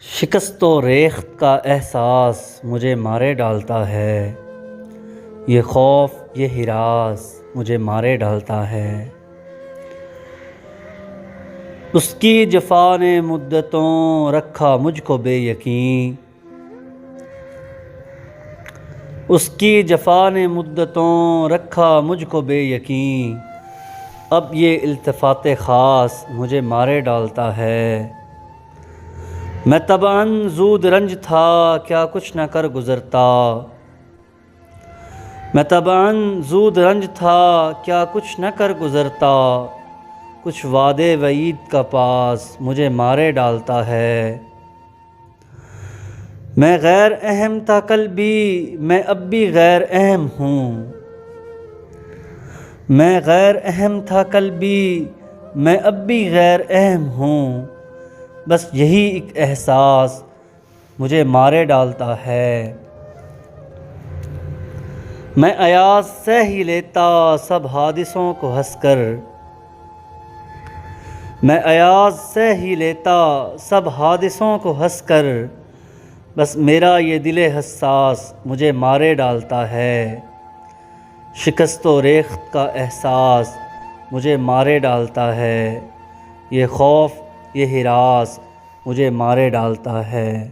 شکست و ریخت کا احساس مجھے مارے ڈالتا ہے، یہ خوف یہ ہراس مجھے مارے ڈالتا ہے۔ اس کی جفا نے مدتوں رکھا مجھ کو بے یقین، اس کی جفا نے مدتوں رکھا مجھ کو بے یقین، اب یہ التفات خاص مجھے مارے ڈالتا ہے۔ میں طبعاً زود رنج تھا کیا کچھ نہ کر گزرتا، میں طبعاً زود رنج تھا کیا کچھ نہ کر گزرتا، کچھ وعدے وعید کا پاس مجھے مارے ڈالتا ہے۔ میں غیر اہم تھا کل بھی میں اب بھی غیر اہم ہوں، میں غیر اہم تھا کل بھی میں اب بھی غیر اہم ہوں، بس یہی ایک احساس مجھے مارے ڈالتا ہے۔ میں ایاز سہ ہی لیتا سب حادثوں کو ہنس کر، میں ایاز سہ ہی لیتا سب حادثوں کو ہنس کر، بس میرا یہ دل حساس مجھے مارے ڈالتا ہے۔ شکست و ریخت کا احساس مجھے مارے ڈالتا ہے، یہ خوف یہ ہراس مجھے مارے ڈالتا ہے۔